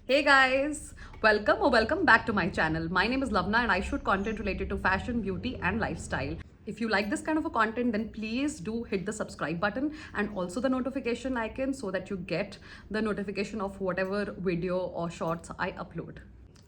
Hey guys, welcome back to my channel. My name is Lavna and I shoot content related to fashion, beauty and lifestyle. If you like this kind of a content, then please do hit the subscribe button and also the notification icon so that you get the notification of whatever video or shorts I upload.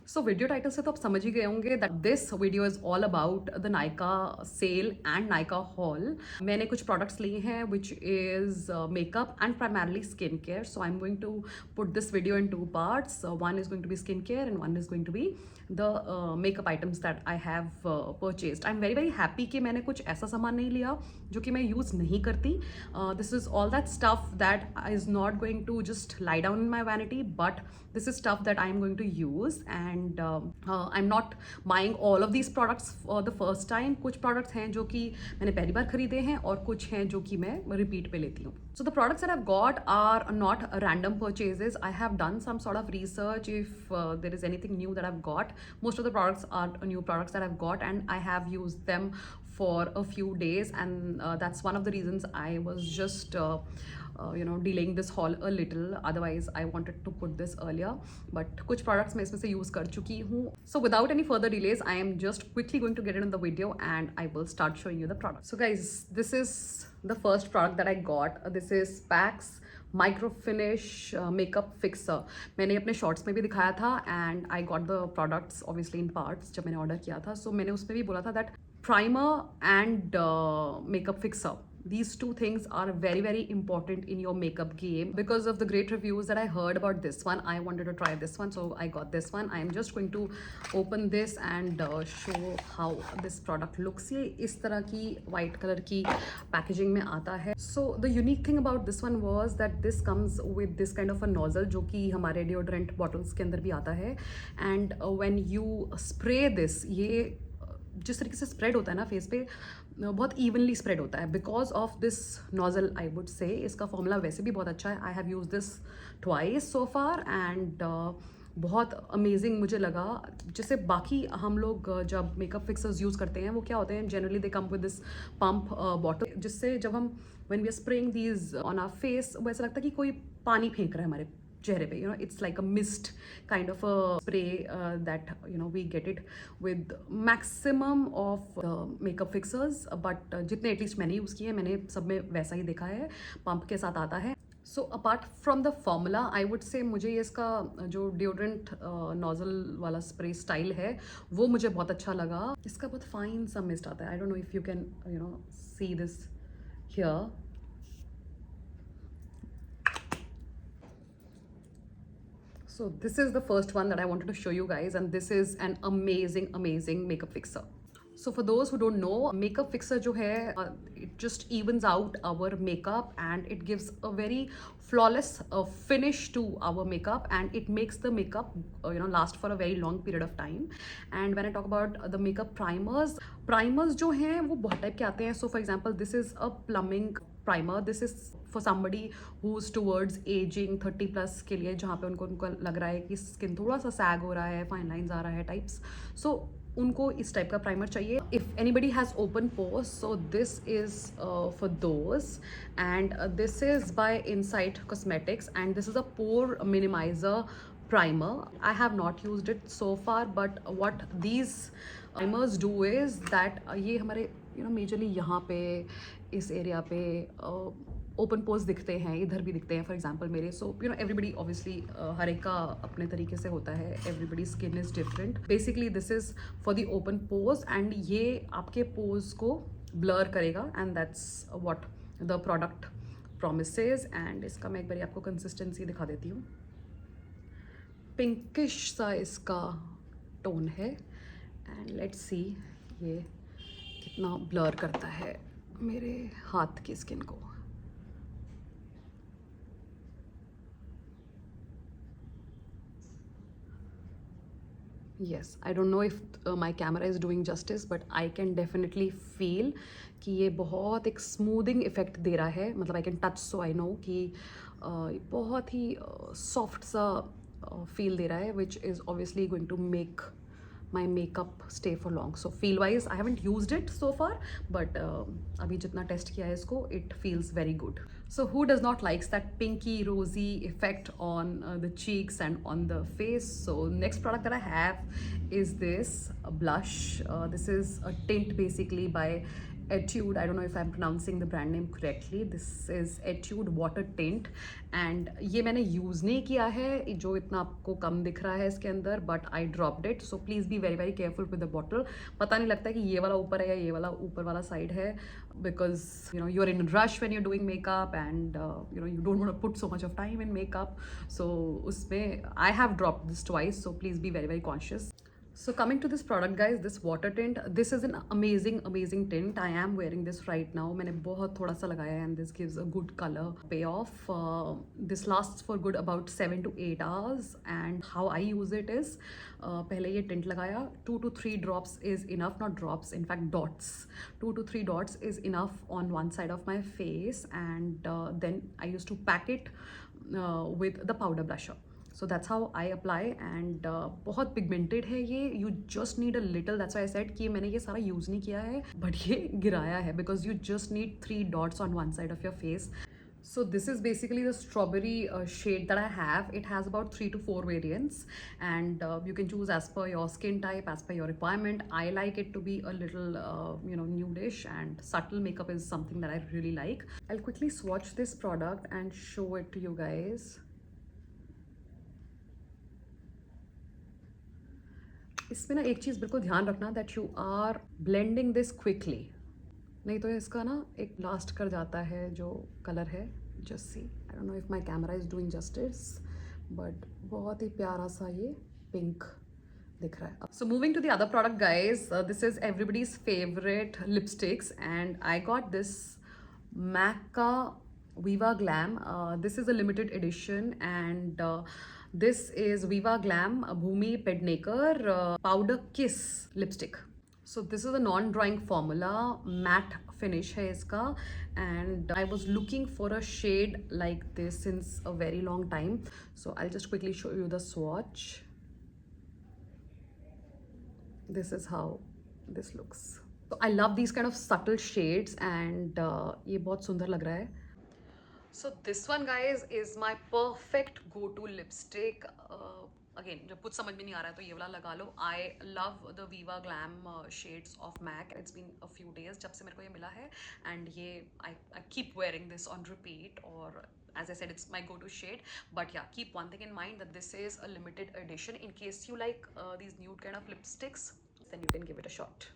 So video title से तो आप समझ ही गए होंगे that this video is all about the Nykaa sale and Nykaa haul. मैंने कुछ products लिए हैं which is makeup and primarily skin care. So I am going to put this video in two parts. One is going to be skin care and one is going to be the makeup items that I have purchased. I am very very happy कि मैंने कुछ ऐसा सामान नहीं लिया जो कि मैं यूज़ नहीं करती. This is all that stuff that is not going to just lie down in my vanity, but this is stuff that I'm going to use, and I'm not buying all of these products for the first time. कुछ products हैं जो कि मैंने पहली बार खरीदे हैं और कुछ हैं जो कि मैं repeat पे लेती हूँ. So the products that I've got are not random purchases. I have done some sort of research if there is anything new that I've got. Most of the products are new products that I've got and I have used them for a few days, and that's one of the reasons I was just delaying this haul a little. Otherwise I wanted to put this earlier, but कुछ products मैं इसमें से use कर चुकी हूँ. So without any further delays, I am just quickly going to get into the video and I will start showing you the product. So guys, this is the first product that I got. This is Pax micro finish makeup fixer. मैंने अपने shorts में भी दिखाया था and I got the products obviously in parts जब मैंने order किया था. सो मैंने उसमें भी बोला था that primer and makeup fixer, these two things are very very important in your makeup game. Because of the great reviews that I heard about this one, I wanted to try this one, so I got this one. I am just going to open this and show how this product looks. ये इस तरह की white color की packaging में आता है. So the unique thing about this one was that this comes with this kind of a nozzle जो कि हमारे deodorant bottles के अंदर भी आता है. And when you spray this, ये जिस तरीके से स्प्रेड होता है ना फेस पे, बहुत इवनली स्प्रेड होता है because of this nozzle. I would से इसका फॉर्मूला वैसे भी बहुत अच्छा है. I have use this twice so far and बहुत अमेजिंग मुझे लगा. जैसे बाकी हम लोग जब मेकअप फिक्सर्स यूज़ करते हैं वो क्या होते हैं, generally they come with this pump bottle, जिससे जब हम when we are spraying these on our face वो ऐसा लगता है कि कोई पानी फेंक रहा है हमारे चेहरे पे. It's like a mist kind of a spray that we get it with maximum of makeup fixers. But जितने एटलीस्ट मैंने यूज़ किए हैं, मैंने सब में वैसा ही देखा है, पंप के साथ आता है. So apart from the formula, I would से मुझे ये इसका जो डिओड्रेंट नोजल वाला स्प्रे स्टाइल है वो मुझे बहुत अच्छा लगा. इसका बहुत फाइन सा मिस्ट आता है. आई don't know if you can see this here. So this is the first one that I wanted to show you guys, and this is an amazing makeup fixer. So for those who don't know, makeup fixer जो है, it just evens out our makeup and it gives a very flawless finish to our makeup, and it makes the makeup last for a very long period of time. And when I talk about the makeup primers जो हैं वो बहुत type के आते हैं. So for example, this is a plumbing primer. This is for somebody who's towards aging 30 plus के लिए, जहाँ पे उनको लग रहा है कि स्किन थोड़ा सा सैग हो रहा है, फाइन लाइंस आ रहा है टाइप्स. सो उनको इस टाइप का प्राइमर चाहिए. If anybody has open pores, so this is for those. And this is by insight cosmetics and this is a pore minimizer primer. I have not used it so far, but what these primers do is that ये हमारे majorly यहाँ पे इस area पे open pores दिखते हैं, इधर भी दिखते हैं फॉर एग्जांपल मेरे. सो एवरीबडी ऑब्वियसली हर एक का अपने तरीके से होता है, everybody skin is different. Basically this is for the open pores and ये आपके पोर्स को ब्लर करेगा, and that's what the product promises. And इसका मैं एक बार आपको कंसिस्टेंसी दिखा देती हूँ. पिंकिश सा इसका टोन है, एंड लेट्स सी ये कितना ब्लर करता है मेरे हाथ की स्किन को. Yes, I don't know if my camera is doing justice, but I can definitely feel कि ये बहुत एक स्मूदिंग इफेक्ट दे रहा है. मतलब I can touch, so I know कि बहुत ही सॉफ्ट सा फील दे रहा है, which is obviously going to make my makeup stay for long. So feel wise, I haven't used it so far, but अभी जितना टेस्ट किया है इसको, it feels very good. So who does not likes that pinky rosy effect on the cheeks and on the face? So next product that I have is this blush. This is a tint basically by Etude. I don't know if I'm pronouncing the brand name correctly. This is Etude Water Tint and ये मैंने use नहीं किया है, जो इतना आपको कम दिख रहा है इसके अंदर, but I dropped it. So please be very very careful with the bottle. पता नहीं लगता कि ये वाला ऊपर है या ये वाला ऊपर वाला साइड है, because you know you are in rush when you are doing makeup and you know you don't want to put so much of time in makeup. So उसमें I have dropped this twice, so please be very very conscious. So coming to this product guys, this water tint, this is an amazing tint. I am wearing this right now. मैंने बहुत थोड़ा सा लगाया है and this gives a good color payoff. This lasts for good about 7 to 8 hours and how I use it is पहले ये tint लगाया, 2 to 3 drops is enough, not drops, in fact dots. 2 to 3 dots is enough on one side of my face and then I used to pack it with the powder blusher. So that's how I apply and बहुत pigmented है ये. You just need a little. That's why I said कि मैंने ये सारा use नहीं किया है बट ये गिराया है because you just need 3 dots on one side of your face. So this is basically the strawberry shade that I have. It has about 3 to 4 variants and you can choose as per your skin type, as per your requirement. I like it to be a little you know, nudish and subtle makeup is something that I really like. I'll quickly swatch this product and show it to you guys. इसमें ना एक चीज़ बिल्कुल ध्यान रखना, that you are blending this quickly, नहीं तो इसका ना एक लास्ट कर जाता है जो कलर है. Just see, I don't know if my camera is doing justice, but बहुत ही प्यारा सा ये पिंक दिख रहा है. So moving to the other product guys, this is everybody's favourite lipsticks and I got this MAC का Viva Glam. This is a limited edition and this is Viva Glam Bhumi Pednekar Powder Kiss lipstick. So this is a non-drying formula, matte finish है इसका and I was looking for a shade like this since a very long time. So I'll just quickly show you the swatch. This is how this looks. So I love these kind of subtle shades and ये बहुत सुंदर लग रहा है. So this one guys is my perfect go-to lipstick. Again, जब कुछ समझ में नहीं आ रहा है तो ये वाला लगा लो. I love the Viva Glam shades of MAC. It's been a few days जब से मेरे को ये मिला है and ये I keep wearing this on repeat, or as I said, it's my go-to shade. But yeah, keep one thing in mind that this is a limited edition. In case you like these nude kind of lipsticks, then you can give it a shot.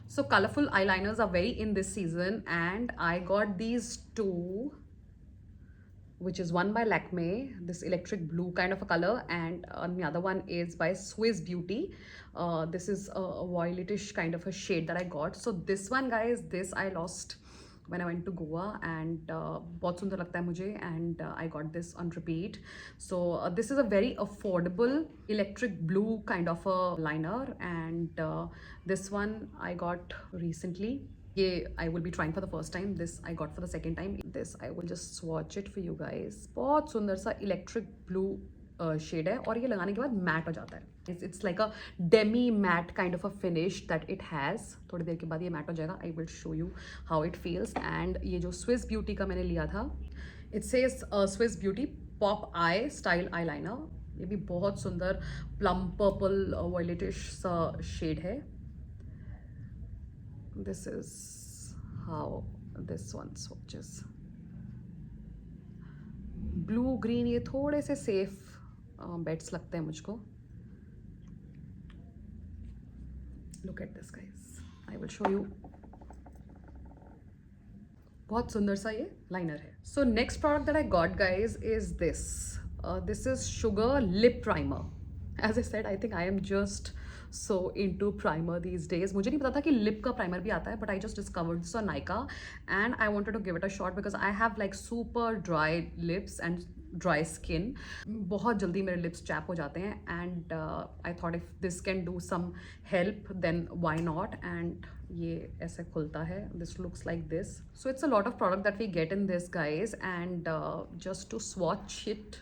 So colorful eyeliners are very in this season and I got these two, which is one by Lakme, this electric blue kind of a color, and the other one is by Swiss Beauty. This is a violetish kind of a shade that I got. So this one guys, this I lost when I went to Goa and बहुत सुंदर लगता है मुझे and I got this on repeat. So this is a very affordable electric blue kind of a liner and this one I got recently. ये I will be trying for the first time. This I got for the second time. This I will just swatch it for you guys. बहुत सुंदर सा electric blue shade है और ये लगाने के बाद मैट हो जाता है. It's like a demi matte kind of a finish that it has. थोड़ी देर के बाद ये मैट हो जाएगा. I will show you how it feels. And ये जो Swiss Beauty का मैंने लिया था, it says Swiss Beauty Pop Eye Style Eyeliner. ये भी बहुत सुंदर plum purple violetish सा shade है. This is how this one swatches. Blue green ये थोड़े से safe bets लगते हैं मुझको. Look at this guys. I will show you. बहुत सुंदर सा ये liner है. So next product that I got guys is this. This is Sugar Lip Primer. As I said, I think I am just so into primer these days. मुझे नहीं पता था कि lip का primer भी आता है, but I just discovered this on Nykaa and I wanted to give it a shot because I have like super dry lips and dry skin. बहुत जल्दी मेरे lips chapped हो जाते हैं and I thought if this can do some help then why not. And ये ऐसे खुलता है. This looks like this. So it's a lot of product that we get in this guys and just to swatch it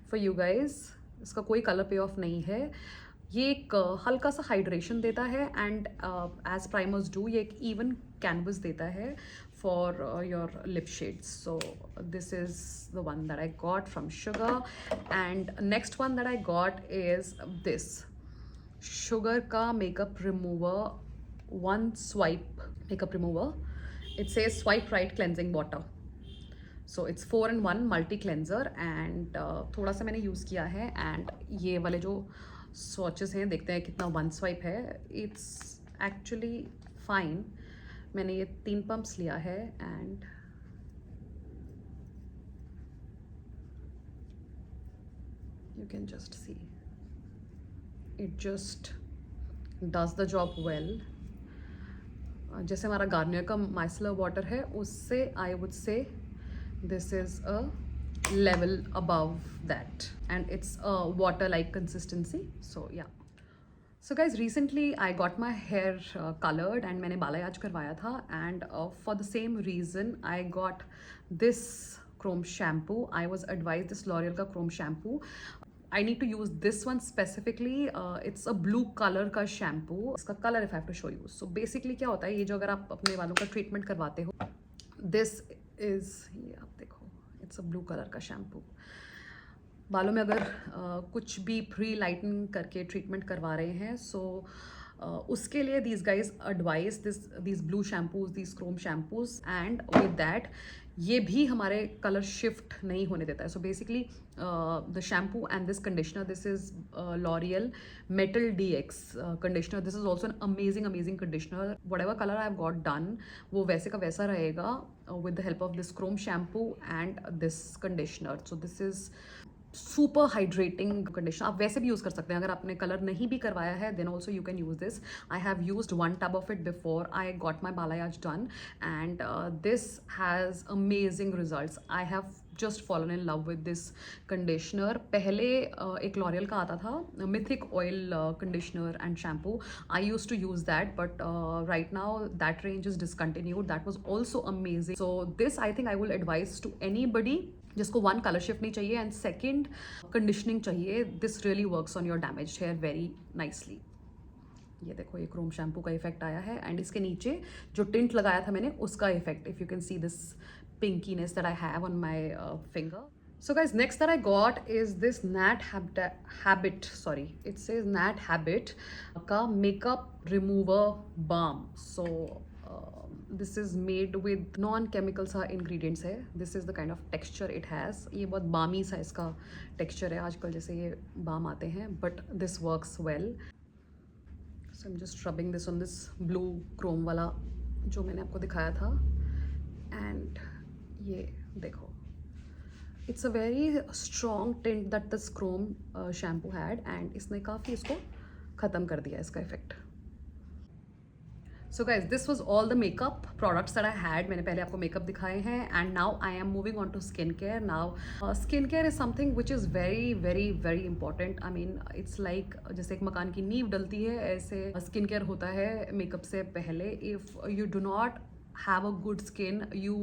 for you guys. इसका कोई color payoff नहीं है. ये एक हल्का सा हाइड्रेशन देता है एंड एज प्राइमर्स डू ये एक इवन कैनवस देता है for your lip shades. So this is the one that I got from Sugar. And next one that I got is this Sugar का makeup remover, one swipe makeup remover. It says swipe right cleansing water. So it's 4-in-1 multi cleanser and थोड़ा सा मैंने use किया है. And ये वाले जो swatches हैं देखते हैं कितना वन स्वाइप है. It's actually fine. मैंने ये 3 पंप्स लिया है and you can just see it just does the job well. जैसे हमारा गार्नियर का माइसलर वाटर है उससे I would say this is a level above that and it's a water like consistency. So ya, so guys recently I got my hair coloured and मैंने balayage करवाया था and for the same reason I got this chrome shampoo. I was advise this L'Oreal का chrome shampoo. I need to use this one specifically. It's a blue color का shampoo. इसका color if I have to show you. So basically क्या होता है, ये जो अगर आप अपने बालों का treatment करवाते हो, this is, ये आप देखो, it's a blue color का shampoo. बालों में अगर कुछ भी प्री लाइटनिंग करके ट्रीटमेंट करवा रहे हैं, सो उसके लिए these guys advise these blue shampoos, these chrome shampoos, and with that ये भी हमारे कलर शिफ्ट नहीं होने देता है. So basically the shampoo and this conditioner, this is L'Oréal metal DX conditioner. This is also an amazing conditioner. What ever colour I have got done वो वैसे का वैसा रहेगा with the help of this chrome shampoo and this conditioner. So this is super hydrating conditioner. आप वैसे भी use कर सकते हैं. अगर आपने कलर नहीं भी करवाया है then also you can use this. I have used 1 tub of it before I got my balayage done and this has amazing results. I have just fallen in love with this conditioner. पहले एक L'Oréal का आता था mythic oil conditioner and shampoo. I used to use that but right now that range is discontinued. That was also amazing. So this I think I will advise to anybody जिसको 1 colour shift नहीं चाहिए and 2nd conditioning चाहिए. This really works on your damaged hair very nicely. ये देखो ये Chrome shampoo का effect आया है एंड इसके नीचे जो टिंट लगाया था मैंने उसका effect. If you can see this pinkiness that I have on my finger. So guys, next that I got is this Nat Habit, sorry, it says Nat Habit का makeup remover balm. So this is made with non-chemical सा ingredients है. This is the kind of texture it has. ये बहुत balmy सा इसका texture है. आजकल जैसे ये balm आते हैं but this works well. So I'm just rubbing this on this blue chrome वाला जो मैंने आपको दिखाया था and ये देखो. It's a very strong tint that this chrome shampoo had and इसने काफ़ी इसको ख़त्म कर दिया इसका effect. So guys, this was all the makeup products that I had. मैंने पहले आपको makeup दिखाए हैं and now I am moving on to skincare. Now skincare is something which is very important. I mean it's like जैसे एक मकान की नींव डलती है ऐसे skincare होता है makeup से पहले. If you do not have a good skin, you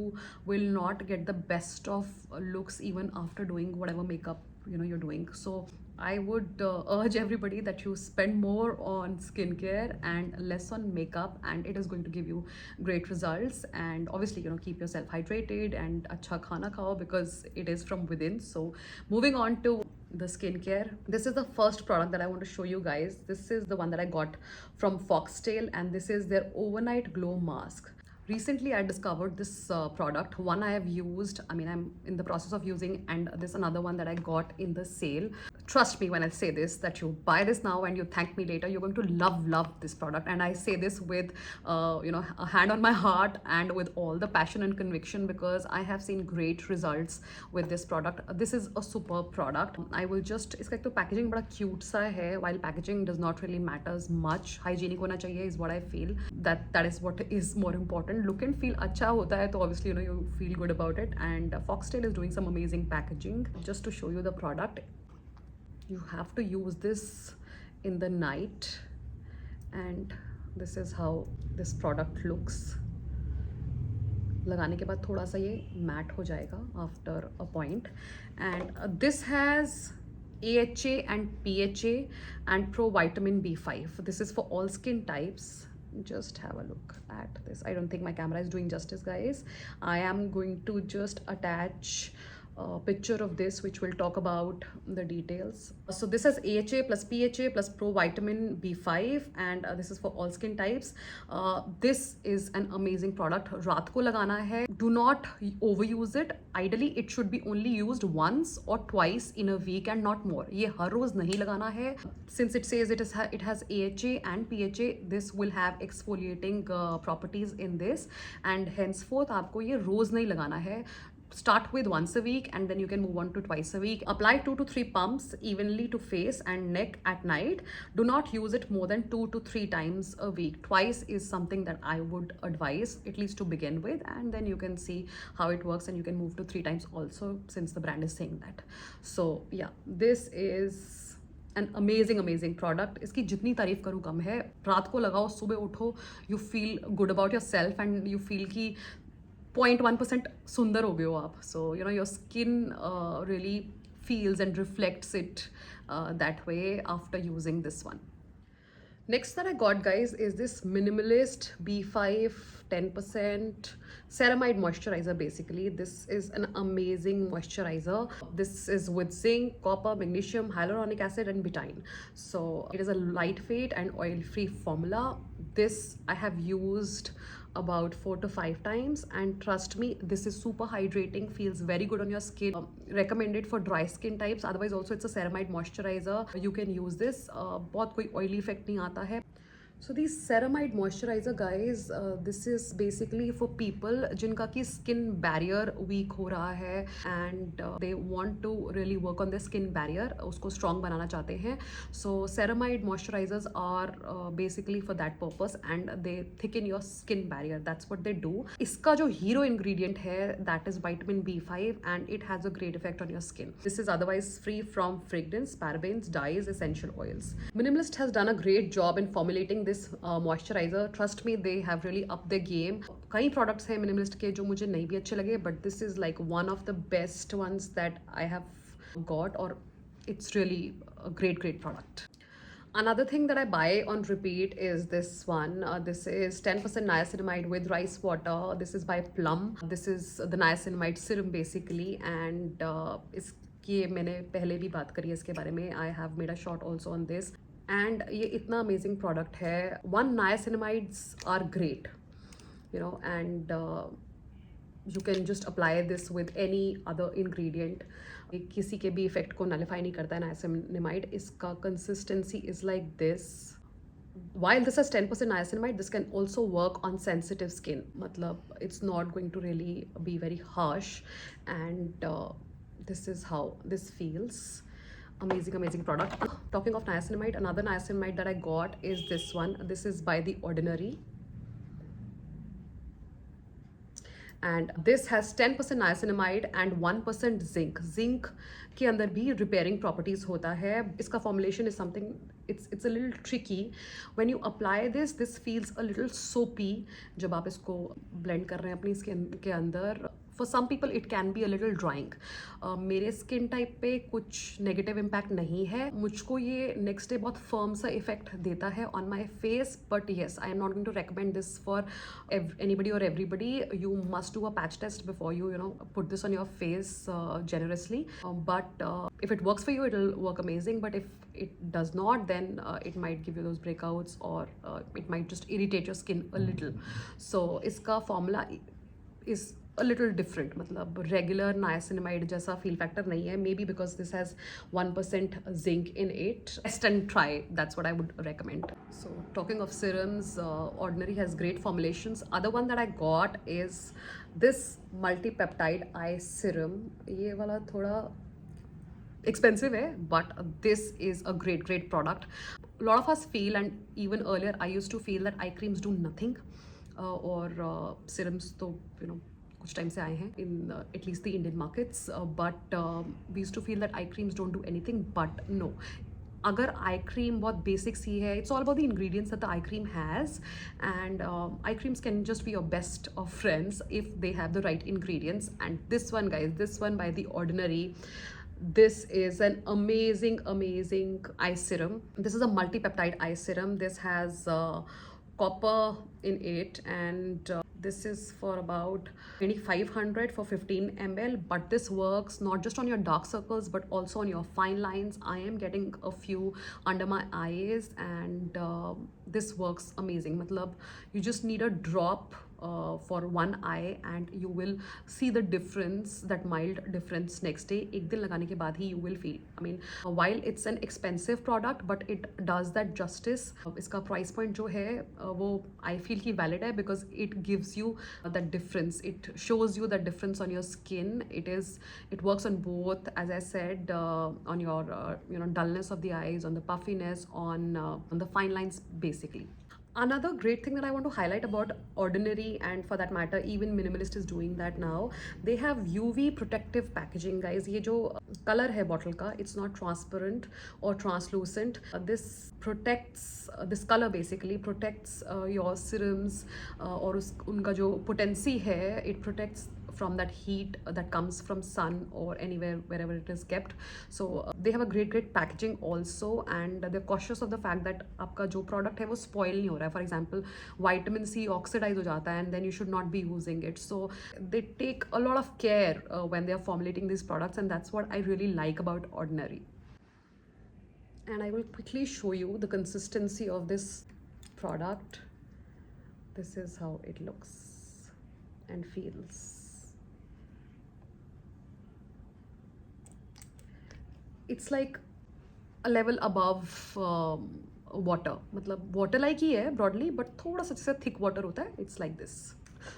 will not get the best of looks even after doing whatever makeup you're doing. So I would urge everybody that you spend more on skincare and less on makeup and it is going to give you great results. And obviously keep yourself hydrated and acha khana khao because it is from within. So moving on to the skincare, this is the first product that I want to show you guys. This is the one that I got from Foxtail and this is their overnight glow mask. Recently I discovered this product. One I have used, I mean I'm in the process of using, and this another one that I got in the sale. Trust me when I say this, that you buy this now and you thank me later. You're going to love this product, and I say this with a hand on my heart and with all the passion and conviction because I have seen great results with this product. This is a superb product. I will just, इसका एक तो packaging बड़ा cute सा है, while packaging does not really matters much. Hygienic होना चाहिए is what I feel. That is what is more important. Look and feel अच्छा होता है तो obviously you feel good about it. And Foxtail is doing some amazing packaging. Just to show you the product, you have to use this in the night and this is how this product looks. लगाने के बाद थोड़ा सा ये mat हो जाएगा after a point. And this has AHA and PHA and Pro Vitamin B5. This is for all skin types. Just have a look at this. I don't think my camera is doing justice, guys. I am going to just attach a picture of this, which will talk about the details. So this is AHA plus PHA plus Pro Vitamin B5, and this is for all skin types. This is an amazing product. रात को लगाना है. Do not overuse it. Ideally, it should be only used once or twice in a week and not more. ये हर रोज नहीं लगाना है. Since it says it has AHA and PHA, this will have exfoliating properties in this, and henceforth आपको ये रोज नहीं लगाना है. Start with once a week and then you can move on to twice a week. Apply 2 to 3 pumps evenly to face and neck at night. Do not use it more than 2 to 3 times a week. Twice is something that I would advise, at least to begin with, and then you can see how it works and you can move to 3 times also, since the brand is saying that. So yeah, this is an amazing product. इसकी जितनी तारीफ करूँ कम है. रात को लगाओ, सुबह उठो, you feel good about yourself and you feel कि 0.1% सुंदर हो गए हो आप. So you know, your skin really feels and reflects it that way after using this one. Next that I got, guys, is this Minimalist B5 10% ceramide moisturizer. Basically, this is an amazing moisturizer. This is with zinc, copper, magnesium, hyaluronic acid and betaine. So it is a lightweight and oil-free formula. This I have used about 4 to 5 times, and trust me, this is super hydrating, feels very good on your skin. Recommended for dry skin types. Otherwise also it's a ceramide moisturizer. You can use this. बहुत कोई oily effect नहीं आता है. So these ceramide moisturizer, guys, this is basically for people जिनका की skin barrier weak हो रहा है and they want to really work on their skin barrier, उसको strong बनाना चाहते हैं. So ceramide moisturizers are basically for that purpose and they thicken your skin barrier. That's what they do. इसका जो hero ingredient है, that is vitamin B5, and it has a great effect on your skin. This is otherwise free from fragrance, parabens, dyes, essential oils. Minimalist has done a great job in formulating this moisturizer. Trust me, they have really upped their game. कई products हैं Minimalist के जो मुझे नहीं भी अच्छे लगे, but this is like one of the best ones that I have got, or it's really a great product. Another thing that I buy on repeat is this one. This is 10% niacinamide with rice water. This is by Plum. This is the niacinamide serum basically, and इसकी मैंने पहले भी बात करी है इसके बारे में. I have made a short also on this. And ये इतना amazing product है. One, niacinamides are great, you know, and you can just apply this with any other ingredient. किसी के भी effect को nullify नहीं करता है niacinamide. इसका consistency is like this. While this has 10% niacinamide, this can also work on sensitive skin. मतलब it's not going to really be very harsh, and this is how this feels. Amazing product. Talking of niacinamide, another niacinamide that I got is this one. This is by The Ordinary, and this has 10% niacinamide and 1% zinc. Zinc के अंदर भी repairing properties होता है. इसका formulation is something, it's a little tricky. When you apply this feels a little soapy जब आप इसको blend कर रहे हैं अपनी skin के अंदर. For some people it can be a little drying. मेरे स्किन टाइप पे कुछ नेगेटिव इम्पैक्ट नहीं है. मुझको ये नेक्स्ट डे बहुत फर्म सा इफेक्ट देता है on my face, but yes, I am not going to recommend this for anybody और everybody. You must do a patch test before you know put this on your face generously. But if it works for you, it'll work amazing. But if it does not, then it might give you those breakouts, or it might just irritate your skin a little. So इसका formula is a little different. मतलब regular niacinamide जैसा feel factor नहीं है. Maybe because this has 1% zinc in it. Test and try. That's what I would recommend. So talking of serums, Ordinary has great formulations. Other one that I got is this multi-peptide eye serum. ये वाला थोड़ा expensive है, but this is a great product. A lot of us feel, and even earlier I used to feel, that eye creams do nothing, or serums तो you know कुछ time से आए हैं in at least the Indian markets, but we used to feel that eye creams don't do anything. But no, अगर eye cream बहुत basic सी है, it's all about the ingredients that the eye cream has, and eye creams can just be your best of friends if they have the right ingredients. And this one, guys, this one by The Ordinary, This is an amazing eye serum. This is a multi-peptide eye serum. This has copper in it, and this is for about 2500 for 15 ml. But this works not just on your dark circles but also on your fine lines. I am getting a few under my eyes, and this works amazing. Matlab, you just need a drop for one eye and you will see the difference, that mild difference next day. एक दिन लगाने के बाद ही you will feel. I mean, while it's an expensive product but it does that justice. इसका price point जो है वो I feel कि valid है, because it gives you that difference. It shows you that difference on your skin. It works on both, as I said, on your dullness of the eyes, on the puffiness, on the fine lines basically. Another great thing that I want to highlight about Ordinary, and for that matter even Minimalist, is doing that now. They have UV protective packaging, guys. ये जो color है bottle का, it's not transparent or translucent. This protects, this color basically protects your serums और उनका जो potency है, it protects from that heat that comes from sun or anywhere wherever it is kept. So they have a great packaging also, and they're cautious of the fact that आपका जो product है वो spoil नहीं हो रहा है. For example, vitamin C oxidize हो जाता है and then you should not be using it. So they take a lot of care when they are formulating these products, and that's what I really like about Ordinary. And I will quickly show you the consistency of this product. This is how it looks and feels. It's like a level above water. मतलब water like ही है broadly, but थोड़ा सा जैसे thick water होता है. It's like this.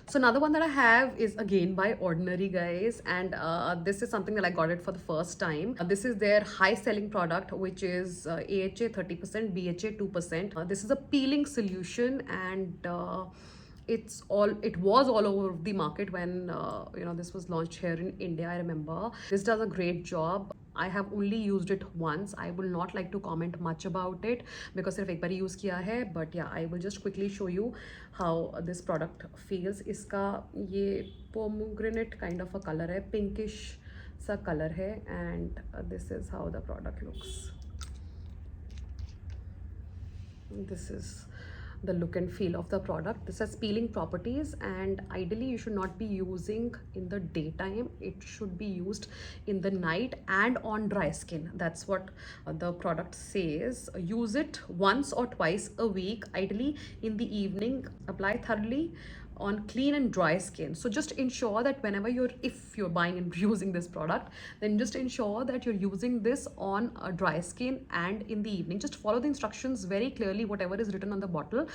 So another one that I have is again by Ordinary, guys, and this is something that I got it for the first time. This is their high selling product, which is AHA 30%, BHA 2%. This is a peeling solution, and it was all over the market when this was launched here in India. I remember this does a great job. I have only used it once. I will not like to comment much about it because सिर्फ एक बार use किया है. But yeah, I will just quickly show you how this product feels. इसका ये pomegranate kind of a color है, pinkish सा color है, and this is how the product looks. This is the look and feel of the product. This has peeling properties, and ideally you should not be using in the daytime. It should be used in the night and on dry skin. That's what the product says. Use it once or twice a week, ideally in the evening. Apply thoroughly on clean and dry skin. So just ensure that whenever if you're buying and using this product, then just ensure that you're using this on a dry skin and in the evening. Just follow the instructions very clearly, whatever is written on the bottle,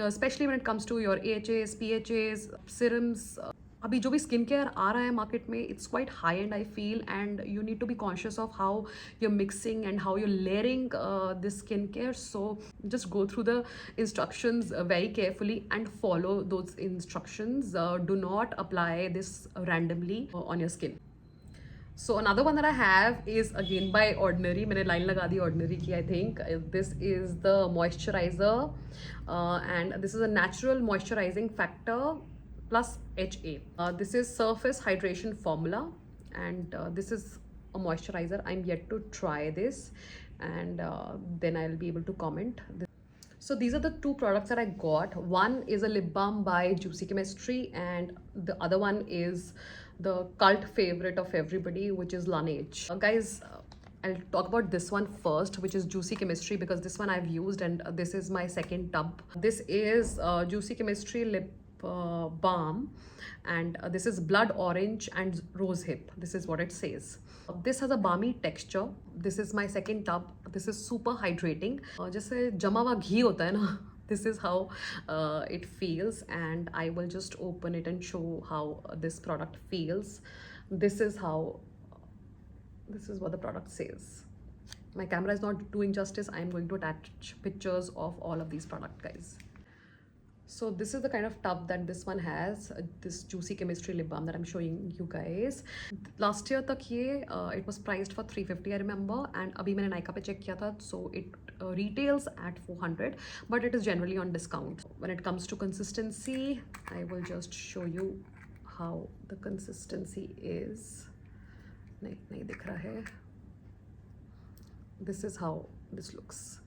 especially when it comes to your AHAs, PHAs, serums. अभी जो भी skin care आ रहा है market में, it's quite high and I feel, and you need to be conscious of how you're mixing and how you're layering this skincare. So just go through the instructions very carefully and follow those instructions. Do not apply this randomly on your skin. So another one that I have is again by Ordinary. मैंने line लगा दी Ordinary की. I think this is the moisturizer, and this is a natural moisturizing factor plus HA. This is surface hydration formula, and this is a moisturizer. I'm yet to try this, and then I'll be able to comment. So these are the two products that I got. One is a lip balm by Juicy Chemistry, and the other one is the cult favorite of everybody, which is Laneige. Guys, I'll talk about this one first, which is Juicy Chemistry, because this one I've used, and this is my second tub. This is Juicy Chemistry lip balm, and this is blood orange and rose hip. This is what it says. This has a balmy texture. This is my second tub. This is super hydrating. जैसे जमा हुआ घी होता है ना, this is how it feels, and I will just open it and show how this product feels. This is what the product says. My camera is not doing justice. I'm going to attach pictures of all of these products, guys. So this is the kind of tub that this one has, this Juicy Chemistry lip balm that I'm showing you guys. Last year tak ye it was priced for 350, I remember, and abhi maine Nykaa pe check kiya tha, so it retails at 400, but it is generally on discount. When it comes to consistency, I will just show you how the consistency is. Nahi dikh raha hai. This is how this looks.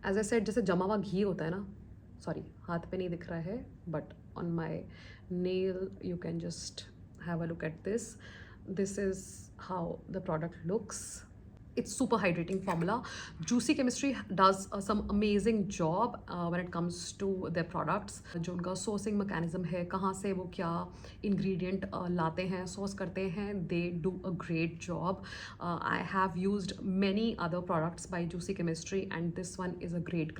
As I said, जैसे जमा हुआ घी होता है ना, sorry हाथ पे नहीं दिख रहा है, but on my nail you can just have a look at this. This is how the product looks. It's super hydrating formula. Juicy Chemistry does some amazing job when it comes to their products. जो उनका sourcing mechanism है, कहाँ से वो क्या ingredient लाते हैं, source करते हैं, they do a great job. I have used many other products by Juicy Chemistry and this one is a great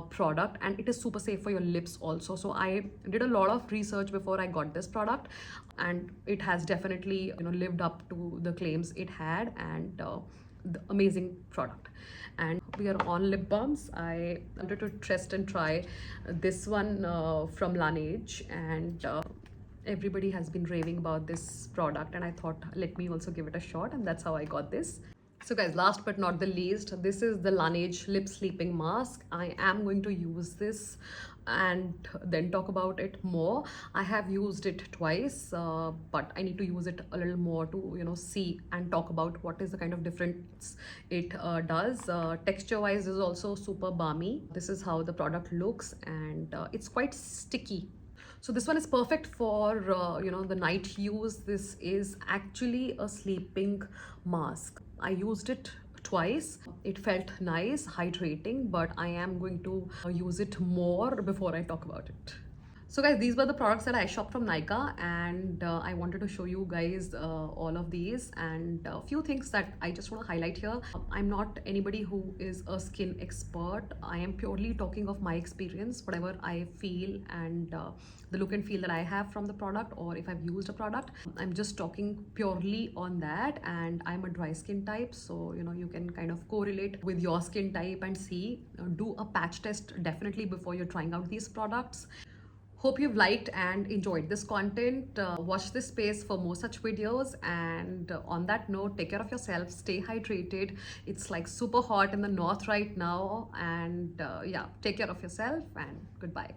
product, and it is super safe for your lips also. So I did a lot of research before I got this product, and it has definitely lived up to the claims it had, and the amazing product. And we are on lip balms. I wanted to test and try this one from Laneige, and everybody has been raving about this product, and I thought let me also give it a shot, and that's how I got this. So guys, last but not the least, this is the Laneige lip sleeping mask. I am going to use this and then talk about it more. I have used it twice, but I need to use it a little more to see and talk about what is the kind of difference it does. Texture wise is also super balmy. This is how the product looks, and it's quite sticky. So this one is perfect for the night use. This is actually a sleeping mask. I used it twice. It felt nice, hydrating, but I am going to use it more before I talk about it. So guys, these were the products that I shopped from Nykaa, and I wanted to show you guys all of these, and a few things that I just want to highlight here. I'm not anybody who is a skin expert. I am purely talking of my experience, whatever I feel, and the look and feel that I have from the product, or if I've used a product. I'm just talking purely on that, and I'm a dry skin type, so you can kind of correlate with your skin type and see. Do a patch test definitely before you're trying out these products. Hope you've liked and enjoyed this content. Watch this space for more such videos. And on that note, take care of yourself, stay hydrated. It's like super hot in the north right now. And yeah, take care of yourself and goodbye.